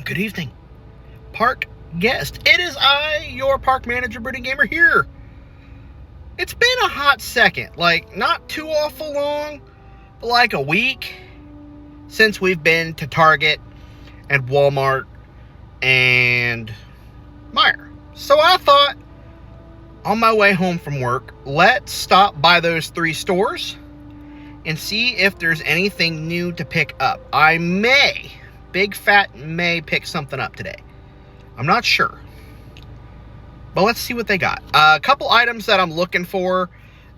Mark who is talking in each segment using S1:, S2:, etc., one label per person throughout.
S1: Good evening, park guest. It is I, your park manager, Brooding Gamer here. It's been a hot second, like not too awful long, but like a week since we've been to Target and Walmart and Meijer. So I thought, on my way home from work, let's stop by those three stores and see if there's anything new to pick up. I may, big fat may, pick something up today. I'm not sure. But let's see what they got. A couple items that I'm looking for.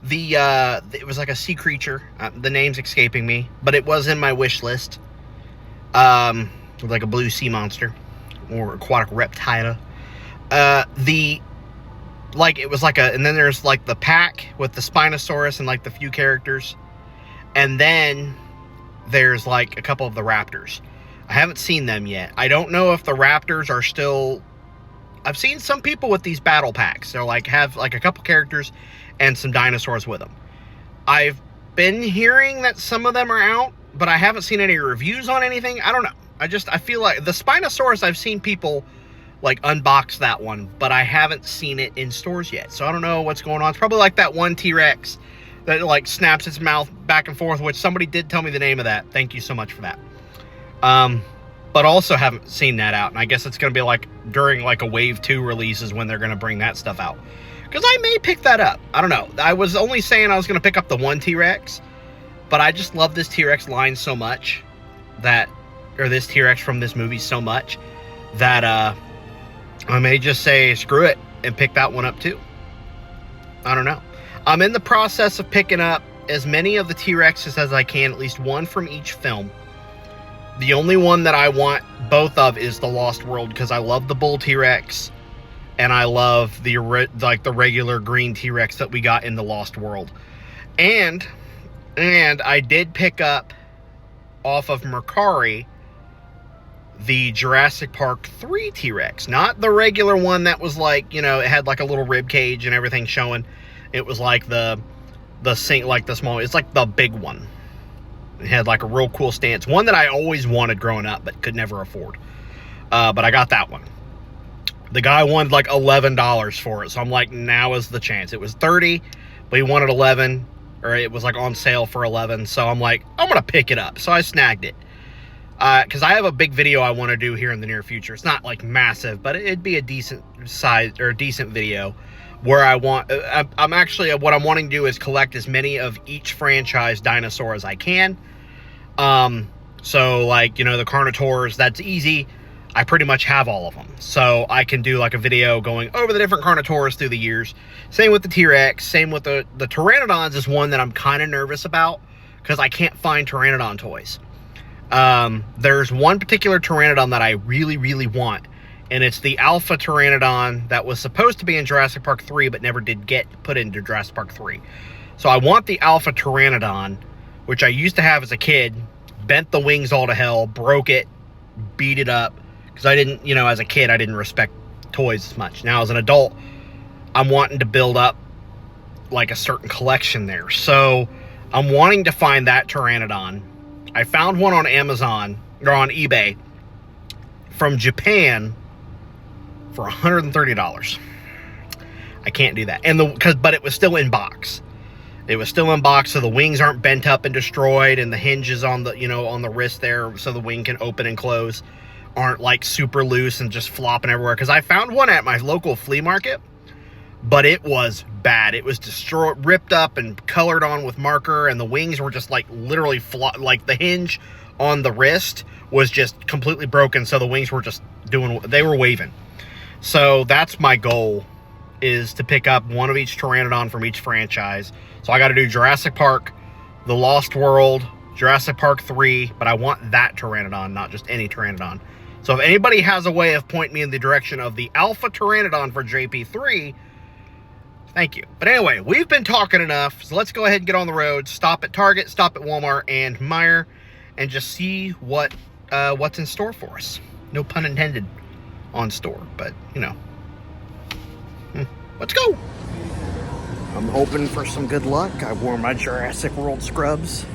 S1: It was like a sea creature. The name's escaping me, but it was in my wish list. Like a blue sea monster or aquatic reptile. It was like and then there's like the pack with the Spinosaurus and like the few characters. And then there's like a couple of the raptors. I haven't seen them yet. I don't know if the raptors are still... I've seen some people with these battle packs. They're like, have like a couple characters and some dinosaurs with them. I've been hearing that some of them are out, but I haven't seen any reviews on anything. I don't know. I feel like the Spinosaurus, I've seen people like unbox that one, but I haven't seen it in stores yet. So I don't know what's going on. It's probably like that one T-Rex that like snaps its mouth back and forth, which somebody did tell me the name of that. Thank you so much for that. But also haven't seen that out. And I guess it's going to be like during like a Wave 2 releases when they're going to bring that stuff out. Because I may pick that up. I don't know. I was only saying I was going to pick up the one T-Rex. But I just love this T-Rex line so much or this T-Rex from this movie so much that I may just say screw it and pick that one up too. I don't know. I'm in the process of picking up as many of the T-Rexes as I can, at least one from each film. The only one that I want both of is the Lost World, because I love the Bull T-Rex and I love the regular green T-Rex that we got in the Lost World. And I did pick up off of Mercari the Jurassic Park 3 T-Rex, not the regular one that was like, it had like a little rib cage and everything showing. It was like the small, it's like the big one. It had like a real cool stance. One that I always wanted growing up, but could never afford. But I got that one. The guy wanted like $11 for it. So I'm like, now is the chance. It was $30, but he wanted 11, or it was like on sale for 11. So I'm like, I'm going to pick it up. So I snagged it. Because I have a big video I want to do here in the near future. It's not like massive, but it'd be a decent size or a decent video where what I'm wanting to do is collect as many of each franchise dinosaur as I can. So like, the Carnotaurs, that's easy. I pretty much have all of them. So I can do like a video going over the different Carnotaurs through the years. Same with the T-Rex, same with the Pteranodons is one that I'm kind of nervous about because I can't find Pteranodon toys. There's one particular Pteranodon that I really, really want. And it's the Alpha Pteranodon that was supposed to be in Jurassic Park 3, but never did get put into Jurassic Park 3. So I want the Alpha Pteranodon, which I used to have as a kid, bent the wings all to hell, broke it, beat it up. Because I didn't, as a kid, I didn't respect toys as much. Now, as an adult, I'm wanting to build up, like, a certain collection there. So I'm wanting to find that Pteranodon. I found one on Amazon, or on eBay, from Japan, for $130. I can't do that. But it was still in box. It was still in box, so the wings aren't bent up and destroyed, and the hinges on the, on the wrist there, so the wing can open and close, aren't like super loose and just flopping everywhere. Because I found one at my local flea market, but it was bad. It was destroyed, ripped up, and colored on with marker, and the wings were just like literally like the hinge on the wrist was just completely broken, so the wings were just they were waving. So that's my goal, is to pick up one of each Pteranodon from each franchise. So I got to do Jurassic Park, The Lost World, Jurassic Park 3, but I want that Pteranodon, not just any Pteranodon. So if anybody has a way of pointing me in the direction of the Alpha Pteranodon for JP3, thank you. But anyway, we've been talking enough, so let's go ahead and get on the road, stop at Target, stop at Walmart and Meijer, and just see what's in store for us. No pun intended on store, but, let's go. I'm hoping for some good luck. I wore my Jurassic World scrubs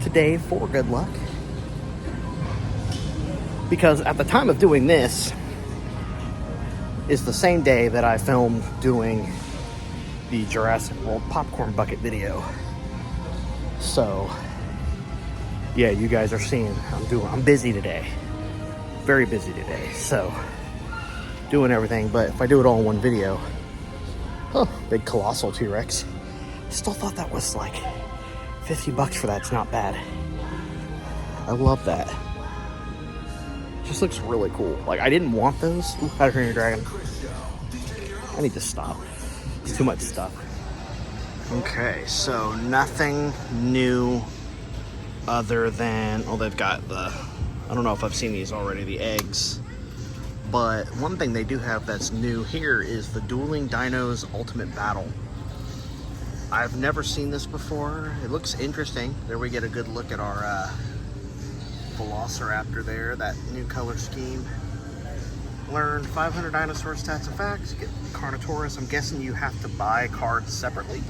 S1: today for good luck. because at the time of doing this is the same day that I filmed doing the Jurassic World popcorn bucket video. So yeah, you guys are seeing I'm busy today, very busy today, so doing everything. But if I do it all in one video, oh, big colossal T-Rex. Still thought that was like 50 bucks for that. It's not bad. I love that. Just looks really cool. Like, I didn't want those. Ooh, How to Train Your Dragon. I need to stop. It's too much stuff. Okay, so nothing new other than, oh, they've got the, I don't know if I've seen these already, the eggs. But one thing they do have that's new here is the Dueling Dinos Ultimate Battle. I've never seen this before. It looks interesting. There we get a good look at our Velociraptor there, that new color scheme. Learn 500 dinosaur stats and facts. Get Carnotaurus. I'm guessing you have to buy cards separately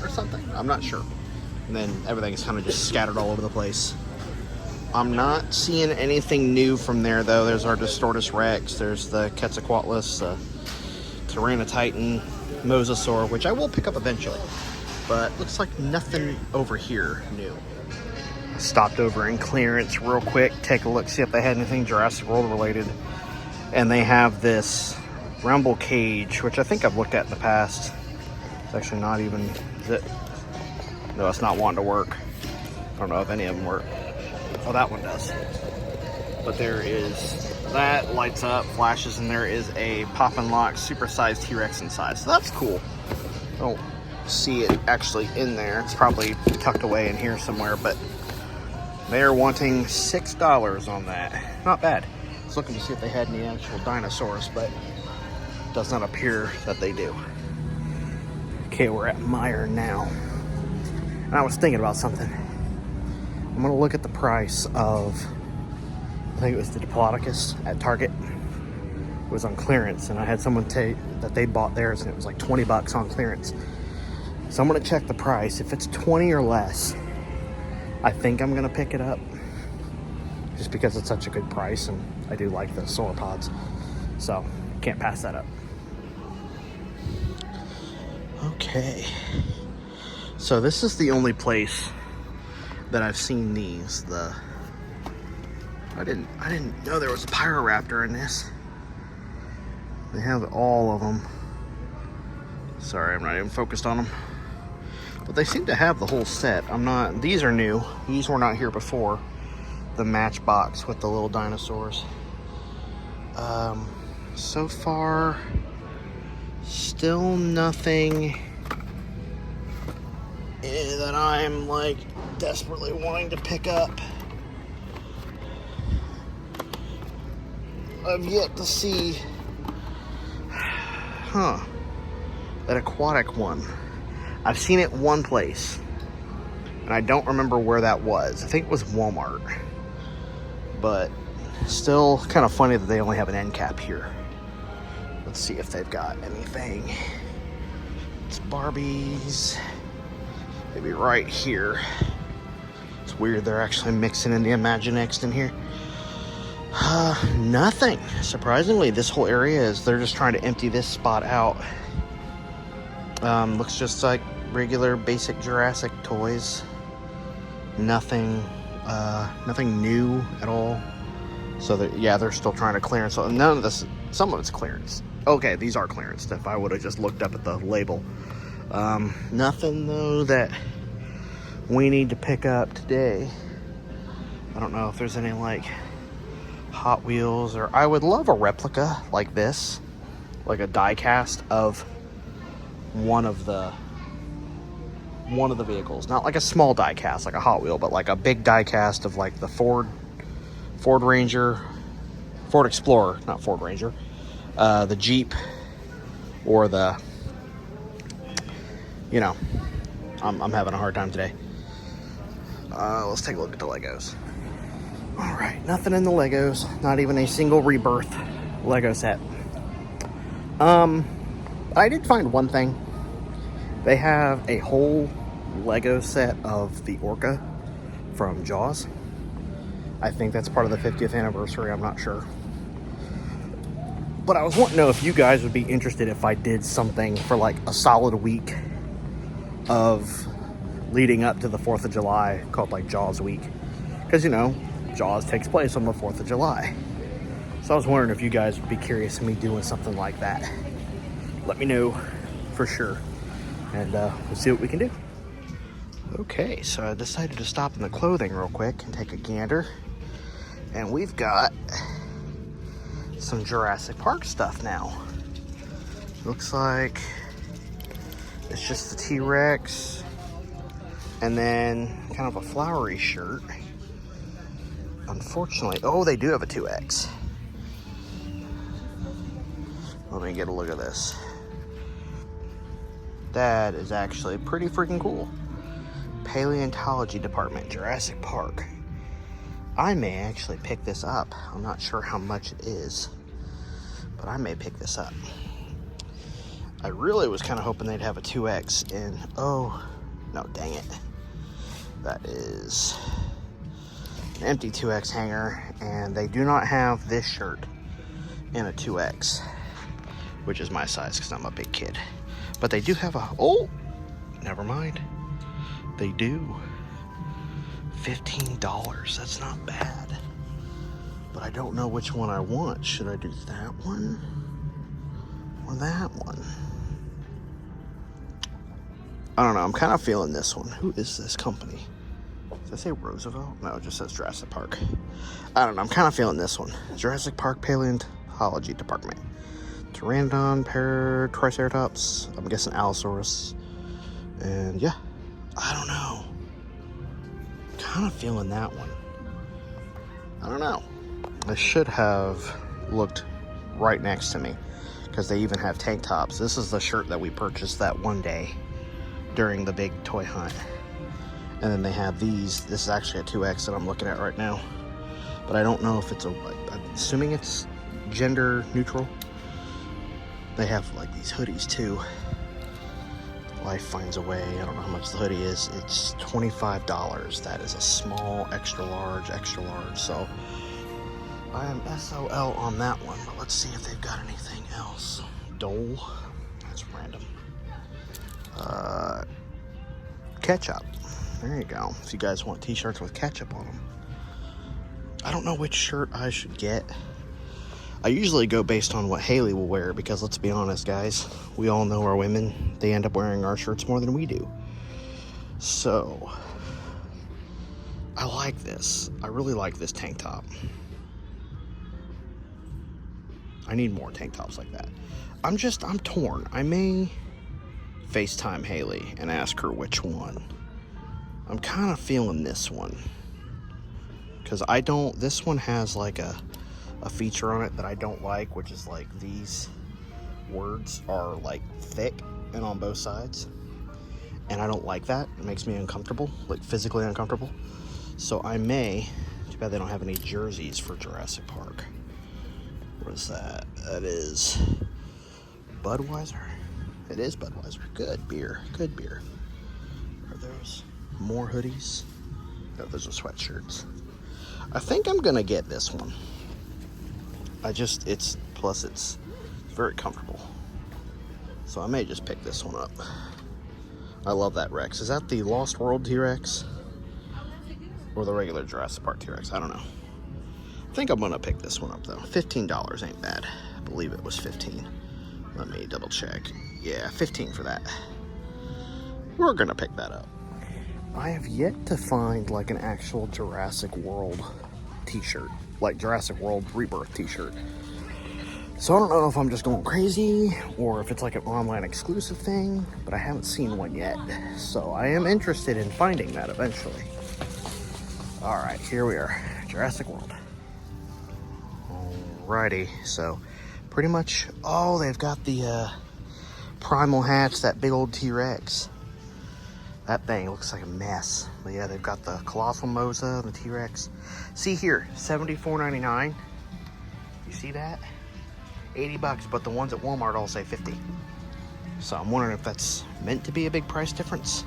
S1: or something. I'm not sure. And then everything's kind of just scattered all over the place. I'm not seeing anything new from there, though. There's our Distortus Rex. There's the Quetzalcoatlus, Tyranotitan, Mosasaur, which I will pick up eventually. But looks like nothing over here new. Stopped over in clearance real quick, take a look, see if they had anything Jurassic World related. And they have this Rumble Cage, which I think I've looked at in the past. It's actually not even, no, it's not wanting to work. I don't know if any of them work. Oh, that one does. But there is, that lights up, flashes, and there is a pop and lock supersized T-Rex inside. So that's cool. I don't see it actually in there. It's probably tucked away in here somewhere, but they're wanting $6 on that. Not bad. I was looking to see if they had any actual dinosaurs, but it does not appear that they do. Okay, we're at Meijer now. And I was thinking about something. I'm gonna look at the price of, I think it was the Diplodocus at Target. It was on clearance, and I had someone take that they bought theirs, and it was like 20 bucks on clearance. So I'm gonna check the price. If it's 20 or less, I think I'm gonna pick it up, just because it's such a good price, and I do like the sauropods, so can't pass that up. Okay, so this is the only place that I've seen these. I didn't know there was a Pyroraptor in this. They have all of them. Sorry, I'm not even focused on them. But they seem to have the whole set. These are new. These were not here before. The Matchbox with the little dinosaurs. So far, still nothing that I'm like desperately wanting to pick up. I've yet to see, that aquatic one. I've seen it one place, and I don't remember where that was. I think it was Walmart. But still kind of funny that they only have an end cap here. Let's see if they've got anything. It's Barbies. Maybe right here. It's weird they're actually mixing in the Imaginext in here. Nothing. Surprisingly, this whole area is, they're just trying to empty this spot out. Looks just like regular basic Jurassic toys. Nothing new at all. So they're still trying to clearance. So none of this, some of it's clearance. Okay, these are clearance. If I would have just looked up at the label. Nothing though that we need to pick up today. I don't know if there's any like Hot Wheels, or I would love a replica like this, like a die cast of one of the vehicles, not like a small die cast like a Hot Wheel, but like a big die cast of like the Ford Explorer, not Ford Ranger, the Jeep, or the, I'm having a hard time today. Let's take a look at the Legos. All right, nothing in the Legos, not even a single Rebirth Lego set. I did find one thing. They have a whole Lego set of the Orca from Jaws. I think that's part of the 50th anniversary. I'm not sure. But I was wanting to know if you guys would be interested if I did something for like a solid week of leading up to the 4th of July called like Jaws week. Because, you know, Jaws takes place on the 4th of July. So I was wondering if you guys would be curious of me doing something like that. Let me know for sure. And we'll see what we can do. Okay, so I decided to stop in the clothing real quick and take a gander. And we've got some Jurassic Park stuff now. Looks like it's just the T-Rex and then kind of a flowery shirt. Unfortunately, oh, they do have a 2X. Let me get a look at this. That is actually pretty freaking cool. Paleontology department, Jurassic Park. I may actually pick this up. I'm not sure how much it is, but I may pick this up. I really was kind of hoping they'd have a 2X in, oh, no, dang it. That is an empty 2X hanger, and they do not have this shirt in a 2X, which is my size because I'm a big kid. But they do have a, oh, never mind. They do. $15, that's not bad. But I don't know which one I want. Should I do that one or that one? I don't know, I'm kind of feeling this one. Who is this company? Does it say Roosevelt? No, it just says Jurassic Park. I don't know, I'm kind of feeling this one. Jurassic Park Paleontology Department. Pteranodon, Triceratops, I'm guessing Allosaurus. And yeah, I don't know. Kind of feeling that one. I don't know. I should have looked right next to me because they even have tank tops. This is the shirt that we purchased that one day during the big toy hunt. And then they have these. This is actually a 2X that I'm looking at right now. But I don't know if it's I'm assuming it's gender neutral. They have like these hoodies too. Life finds a way. I don't know how much the hoodie is. It's $25. That is a small, extra large. So I am SOL on that one. But let's see if they've got anything else. Dole. That's random. Ketchup. There you go. If you guys want t-shirts with ketchup on them. I don't know which shirt I should get. I usually go based on what Haley will wear because let's be honest, guys, we all know our women, they end up wearing our shirts more than we do. So, I like this. I really like this tank top. I need more tank tops like that. I'm torn. I may FaceTime Haley and ask her which one. I'm kind of feeling this one. Because this one has like a feature on it that I don't like, which is like these words are like thick and on both sides, and I don't like that. It makes me uncomfortable, like physically uncomfortable. So I may, too bad they don't have any jerseys for Jurassic Park. What is that? That is Budweiser. It is Budweiser. Good beer. Are those more hoodies? No, those are sweatshirts. I think I'm gonna get this one. it's very comfortable. So I may just pick this one up. I love that Rex. Is that the Lost World T-Rex? Or the regular Jurassic Park T-Rex? I don't know. I think I'm gonna pick this one up though. $15 ain't bad. I believe it was 15. Let me double check. Yeah, 15 for that. We're gonna pick that up. I have yet to find like an actual Jurassic World t-shirt, like Jurassic World Rebirth t-shirt. So I don't know if I'm just going crazy or if it's like an online exclusive thing, but I haven't seen one yet. So I am interested in finding that eventually. All right, here we are, Jurassic World. Alrighty, so pretty much, oh, they've got the primal hatch, that big old T-Rex. That thing looks like a mess. But yeah, they've got the Colossal Mosa, the T-Rex. See here, $74.99. You see that? $80, but the ones at Walmart all say 50. So I'm wondering if that's meant to be a big price difference.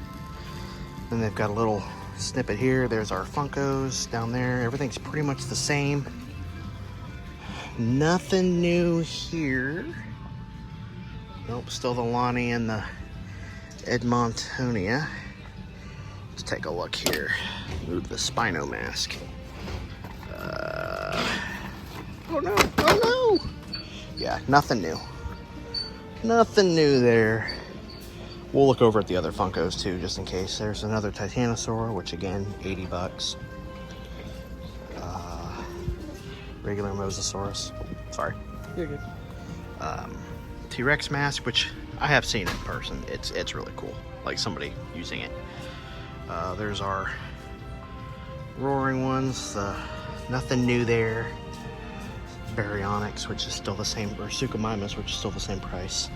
S1: Then they've got a little snippet here. There's our Funkos down there. Everything's pretty much the same. Nothing new here. Nope, still the Lonnie and the Edmontonia. Let's take a look here. Move the Spino mask. Oh no, oh no! Yeah, nothing new. Nothing new there. We'll look over at the other Funkos too, just in case. There's another Titanosaur, which again, 80 bucks. Regular Mosasaurus. Sorry.
S2: You're good.
S1: T-Rex mask, which I have seen in person. It's really cool. Like somebody using it. There's our roaring ones. Nothing new there. Baryonyx, which is still the same, or Suchomimus, which is still the same price.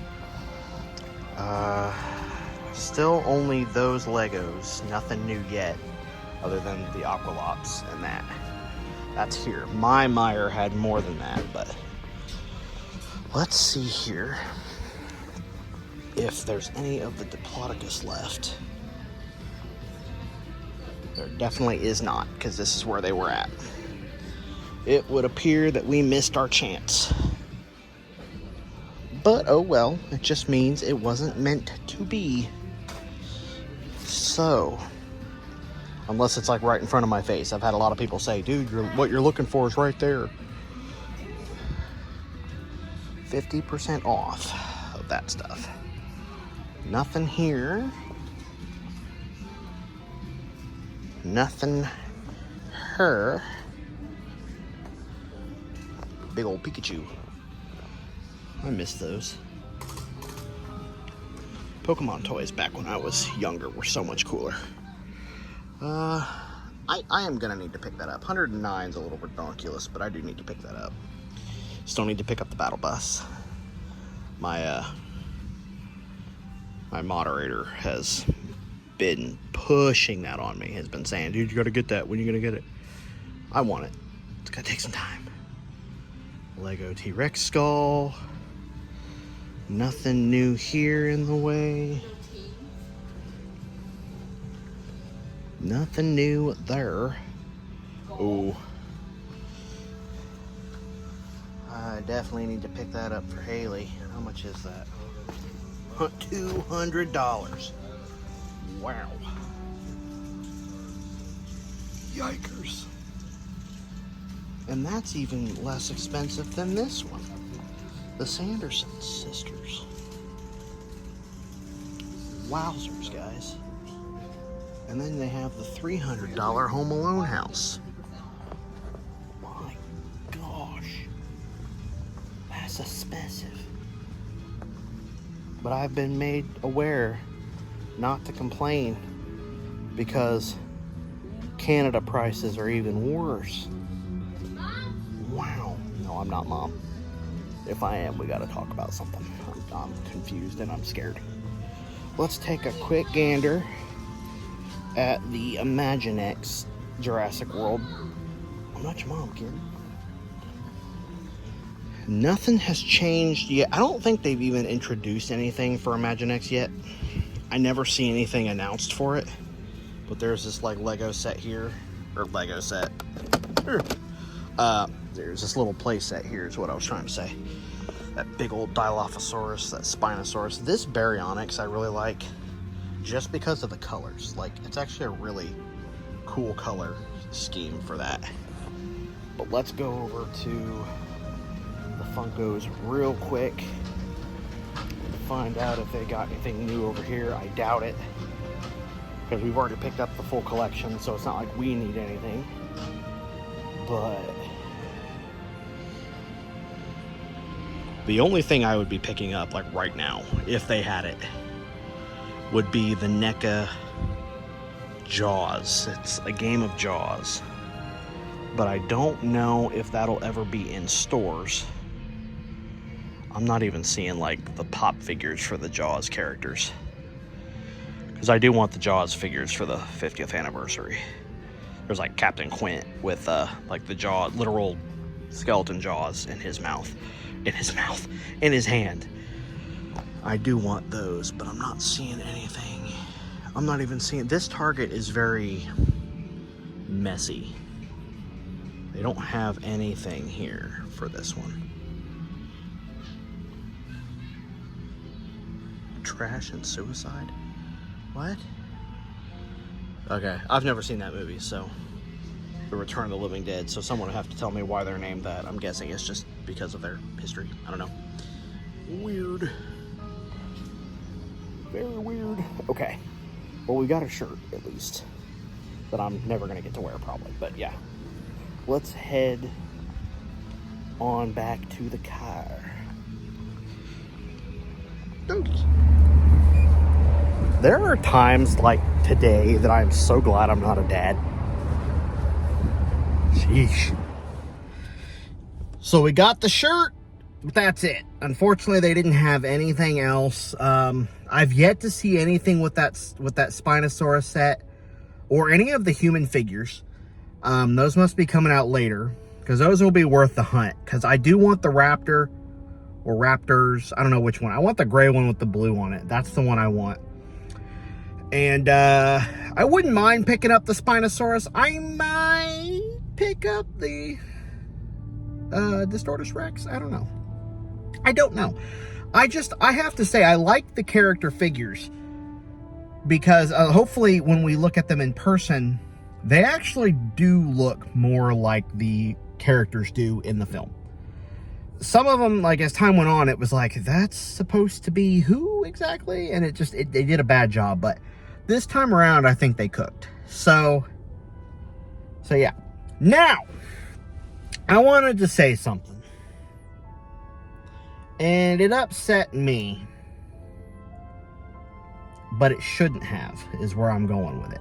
S1: Still only those Legos. Nothing new yet, other than the Aqualops and that. That's here. My Meyer had more than that, but let's see here if there's any of the Diplodocus left. There definitely is not, because this is where they were at. It would appear that we missed our chance. But oh well, it just means it wasn't meant to be. So, unless it's like right in front of my face. I've had a lot of people say, dude, what you're looking for is right there. 50% off of that stuff. Nothing here. Nothing her. Big old Pikachu. I miss those. Pokemon toys back when I was younger were so much cooler. I am gonna need to pick that up. 109 is a little ridiculous, but I do need to pick that up. Still need to pick up the battle bus. My moderator has been pushing that on me. Has been saying, dude, you gotta get that. When are you gonna get it? I want it. It's gonna take some time. Lego T-Rex skull. Nothing new here in the way. Nothing new there. Oh. I definitely need to pick that up for Haley. How much is that? $200. Wow. Yikers. And that's even less expensive than this one. The Sanderson sisters. Wowzers, guys. And then they have the $300 Home Alone house. My gosh. That's expensive. But I've been made aware not to complain because Canada prices are even worse. Wow. No, I'm not, Mom. If I am, we gotta talk about something. I'm confused and I'm scared. Let's take a quick gander at the Imaginext Jurassic World. I'm not your mom, kid. Nothing has changed yet. I don't think they've even introduced anything for Imaginext yet. I never see anything announced for it. But there's this like Lego set here, or Lego set. There's this little play set here is what I was trying to say. That big old Dilophosaurus, that Spinosaurus. This Baryonyx I really like just because of the colors. Like, it's actually a really cool color scheme for that. But let's go over to the Funkos real quick and find out if they got anything new over here. I doubt it, because we've already picked up the full collection, so it's not like we need anything. But the only thing I would be picking up, like right now, if they had it, would be the NECA Jaws. It's a game of Jaws. But I don't know if that'll ever be in stores. I'm not even seeing like the pop figures for the Jaws characters, because I do want the Jaws figures for the 50th anniversary. There's like Captain Quint with like the jaw, literal skeleton jaws in his mouth. In his hand. I do want those, but I'm not seeing anything I'm not even seeing, this Target is very messy. They don't have anything here for this one. Trash and Suicide? What? Okay, I've never seen that movie, so The Return of the Living Dead, so someone would have to tell me why they're named that. I'm guessing it's just because of their history. I don't know. Weird. Very weird. Okay. Well, we got a shirt, at least, that I'm never going to get to wear, probably. But, yeah. Let's head on back to the car. There are times like today that I'm so glad I'm not a dad. Sheesh. So we got the shirt, but that's it. Unfortunately, they didn't have anything else. I've yet to see anything with that Spinosaurus set or any of the human figures. Those must be coming out later because those will be worth the hunt. Because I do want the Raptor or Raptors. I don't know which one. I want the gray one with the blue on it. That's the one I want. And I wouldn't mind picking up the Spinosaurus. I might pick up the Distortus Rex. I don't know. I don't know. I have to say, I like the character figures because hopefully when we look at them in person, they actually do look more like the characters do in the film. Some of them, like as time went on, it was like, that's supposed to be who exactly? And they did a bad job, but this time around, I think they cooked. So yeah. Now, I wanted to say something. And it upset me. But it shouldn't have, is where I'm going with it.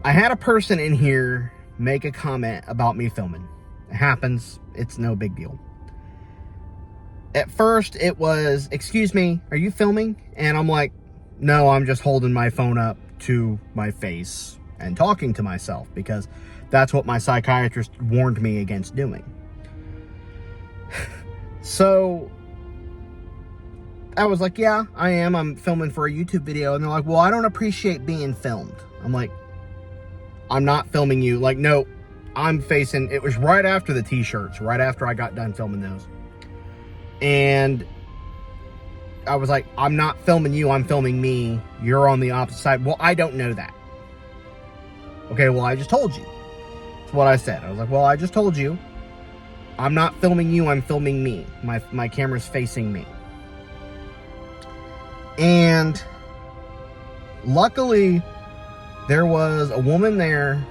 S1: I had a person in here make a comment about me filming. It happens. It's no big deal. At first, it was, excuse me, are you filming? And I'm like, no, I'm just holding my phone up to my face and talking to myself because that's what my psychiatrist warned me against doing. So I was like, yeah, I am. I'm filming for a YouTube video. And they're like, well, I don't appreciate being filmed. I'm like, I'm not filming you. Like, no, I'm facing, it was right after the t-shirts, right after I got done filming those. And I was like, I'm not filming you, I'm filming me. You're on the opposite side. Well, I don't know that. Okay, well, I just told you. That's what I said. I was like, well, I just told you. I'm not filming you, I'm filming me. My camera's facing me. And luckily, there was a woman there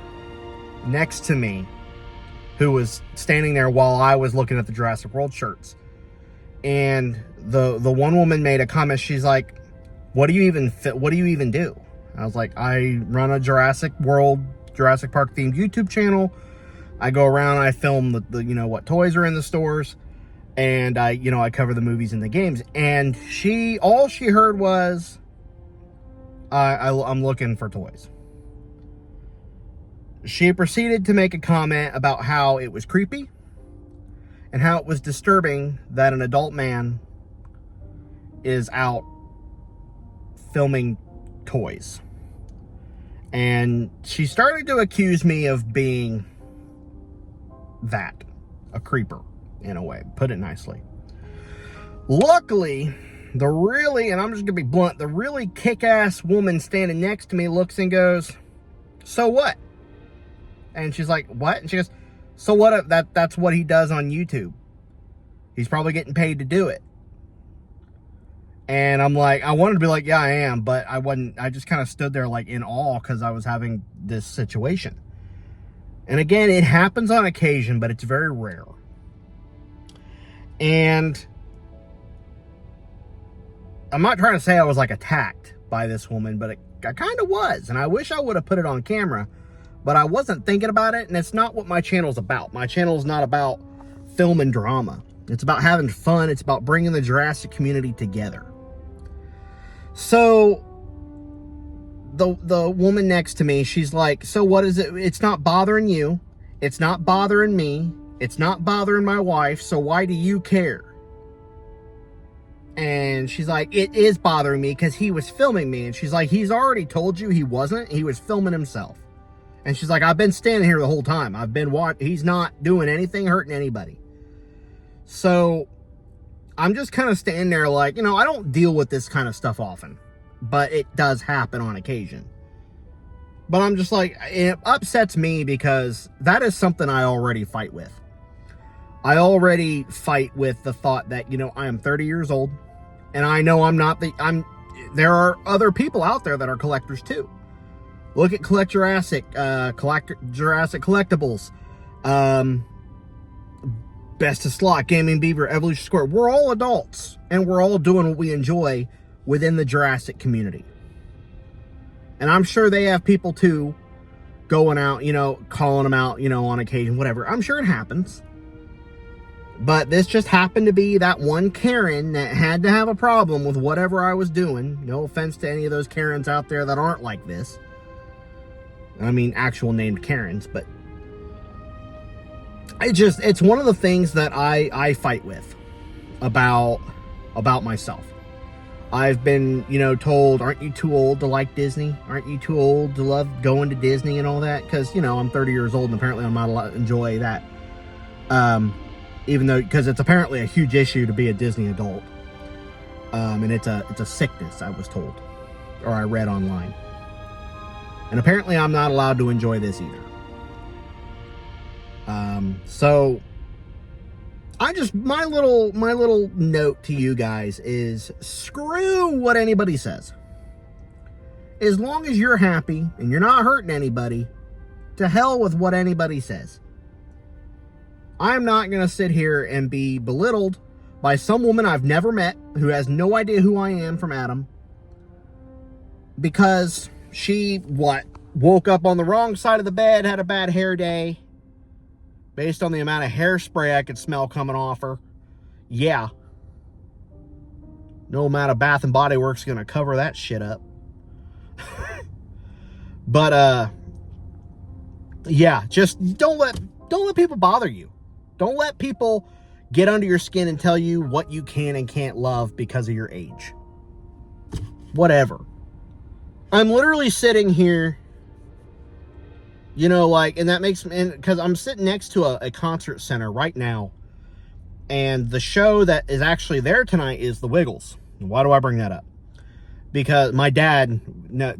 S1: next to me who was standing there while I was looking at the Jurassic World shirts. And the one woman made a comment. She's like, what do you even do? I was like, I run a Jurassic World, Jurassic Park themed YouTube channel. I go around, I film the what toys are in the stores, and I cover the movies and the games. And all she heard was, I'm looking for toys. She proceeded to make a comment about how it was creepy and how it was disturbing that an adult man is out filming toys. And she started to accuse me of being a creeper, in a way, put it nicely. Luckily, and I'm just gonna be blunt, the really kick-ass woman standing next to me looks and goes, so what? And she's like, what? And she goes, so what? That's what he does on YouTube. He's probably getting paid to do it. And I'm like, I wanted to be like, yeah, I am, but I wasn't. I just kind of stood there like in awe because I was having this situation. And again, it happens on occasion, but it's very rare. And I'm not trying to say I was like attacked by this woman, but I kind of was. And I wish I would have put it on camera, but I wasn't thinking about it. And it's not what my channel's about. My channel is not about film and drama. It's about having fun. It's about bringing the Jurassic community together. So the woman next to me, she's like, so what is it? It's not bothering you. It's not bothering me. It's not bothering my wife. So why do you care? And she's like, it is bothering me because he was filming me. And she's like, he's already told you he wasn't. He was filming himself. And she's like, I've been standing here the whole time. I've been watching. He's not doing anything, hurting anybody. So I'm just kind of standing there like, I don't deal with this kind of stuff often, but it does happen on occasion. But I'm just like, it upsets me because that is something I already fight with. I already fight with the thought that, I am 30 years old and I know there are other people out there that are collectors too. Look at Collect Jurassic, Jurassic Collectibles, Best of Slot, Gaming Beaver, Evolution Square. We're all adults and we're all doing what we enjoy within the Jurassic community. And I'm sure they have people too going out, calling them out, on occasion, whatever. I'm sure it happens. But this just happened to be that one Karen that had to have a problem with whatever I was doing. No offense to any of those Karens out there that aren't like this. I mean, actual named Karens, but it's one of the things that I fight with about myself. I've been, told, aren't you too old to like Disney? Aren't you too old to love going to Disney and all that? Because, I'm 30 years old and apparently I'm not allowed to enjoy that. Even though, because it's apparently a huge issue to be a Disney adult. And it's a sickness, I was told, or I read online. And apparently I'm not allowed to enjoy this either. So my little note to you guys is screw what anybody says. As long as you're happy and you're not hurting anybody, to hell with what anybody says. I'm not going to sit here and be belittled by some woman I've never met who has no idea who I am from Adam because she, woke up on the wrong side of the bed, had a bad hair day, based on the amount of hairspray I could smell coming off her. Yeah. No amount of Bath and Body Works going to cover that shit up. But, yeah, just don't let people bother you. Don't let people get under your skin and tell you what you can and can't love because of your age. Whatever. I'm literally sitting here, and that makes me, because I'm sitting next to a concert center right now, and the show that is actually there tonight is The Wiggles. Why do I bring that up? Because my dad,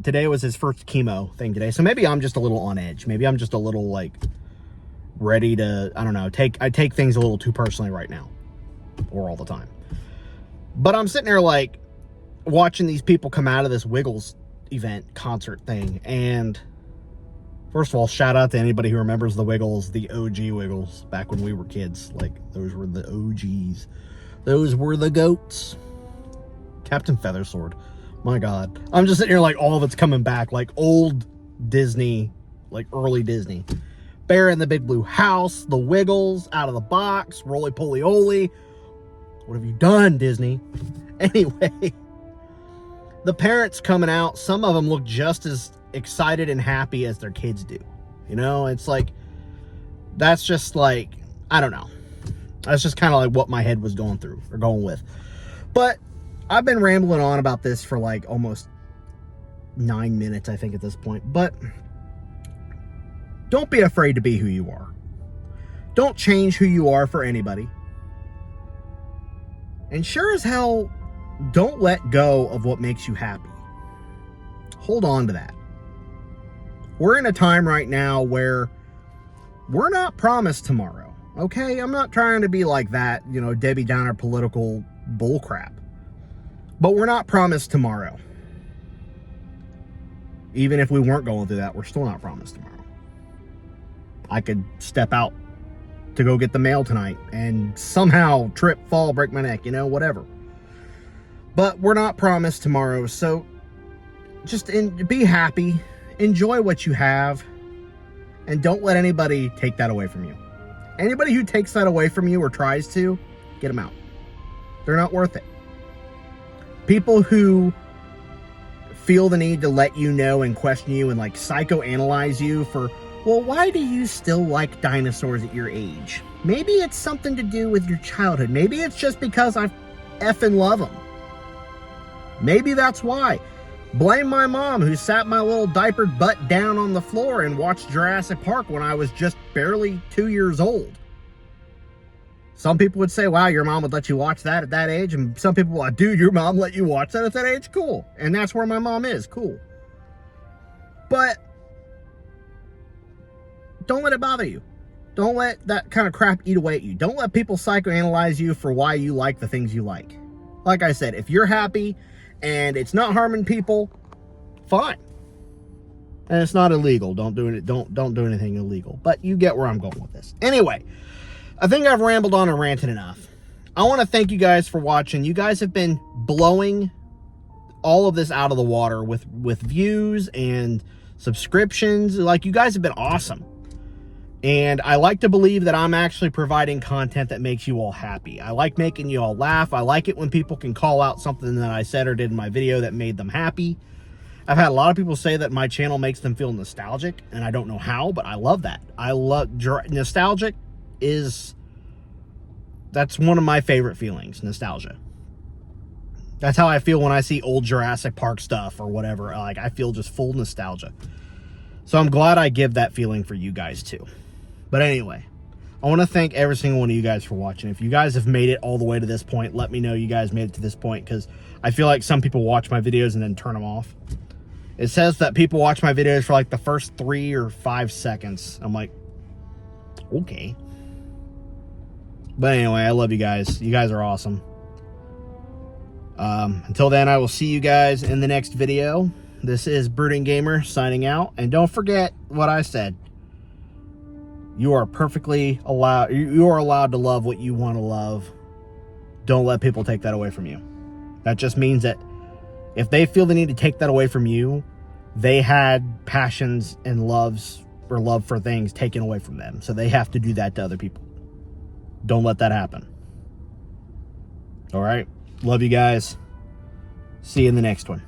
S1: today was his first chemo thing today, so maybe I'm just a little on edge. Maybe I'm just a little, ready to, I don't know, I take things a little too personally right now, or all the time. But I'm sitting there, watching these people come out of this Wiggles event, concert thing, and first of all, shout out to anybody who remembers the Wiggles, the OG Wiggles, back when we were kids. Those were the OGs. Those were the goats. Captain Feathersword. My God. I'm just sitting here all of it's coming back. Old Disney, early Disney. Bear in the Big Blue House, the Wiggles, Out of the Box, Roly Poly Oly. What have you done, Disney? Anyway, the parents coming out, some of them look just as excited and happy as their kids do. It's that's just I don't know. That's just kind of what my head was going with. But I've been rambling on about this for almost 9 minutes, I think, at this point. But don't be afraid to be who you are. Don't change who you are for anybody. And sure as hell, don't let go of what makes you happy. Hold on to that. We're in a time right now where we're not promised tomorrow, okay? I'm not trying to be like that, Debbie Downer political bullcrap. But we're not promised tomorrow. Even if we weren't going through that, we're still not promised tomorrow. I could step out to go get the mail tonight and somehow trip, fall, break my neck, whatever. But we're not promised tomorrow, so just be happy. Enjoy what you have, and don't let anybody take that away from you. Anybody who takes that away from you or tries to, get them out. They're not worth it. People who feel the need to let you know and question you and psychoanalyze you for, well, why do you still like dinosaurs at your age? Maybe it's something to do with your childhood. Maybe it's just because I effing love them. Maybe that's why. Blame my mom, who sat my little diapered butt down on the floor and watched Jurassic Park when I was just barely 2 years old. Some people would say, wow, your mom would let you watch that at that age. And some people are like, dude, your mom let you watch that at that age? Cool. And that's where my mom is. Cool. But don't let it bother you. Don't let that kind of crap eat away at you. Don't let people psychoanalyze you for why you like the things you like. Like I said, if you're happy and it's not harming people, fine. And it's not illegal. Don't do it. Don't do anything illegal. But you get where I'm going with this. Anyway, I think I've rambled on and ranted enough. I want to thank you guys for watching. You guys have been blowing all of this out of the water with views and subscriptions. Like, you guys have been awesome. And I like to believe that I'm actually providing content that makes you all happy. I like making you all laugh. I like it when people can call out something that I said or did in my video that made them happy. I've had a lot of people say that my channel makes them feel nostalgic, and I don't know how, but I love that. I love nostalgic. That's one of my favorite feelings, nostalgia. That's how I feel when I see old Jurassic Park stuff or whatever. Like, I feel just full nostalgia. So I'm glad I give that feeling for you guys too. But anyway, I want to thank every single one of you guys for watching. If you guys have made it all the way to this point, let me know you guys made it to this point, because I feel like some people watch my videos and then turn them off. It says that people watch my videos for like the first 3 or 5 seconds. I'm like, okay. But anyway, I love you guys. You guys are awesome. Until then, I will see you guys in the next video. This is Brooding Gamer signing out. And don't forget what I said. You are perfectly allowed. You are allowed to love what you want to love. Don't let people take that away from you. That just means that if they feel the need to take that away from you, they had passions and loves or love for things taken away from them. So they have to do that to other people. Don't let that happen. All right. Love you guys. See you in the next one.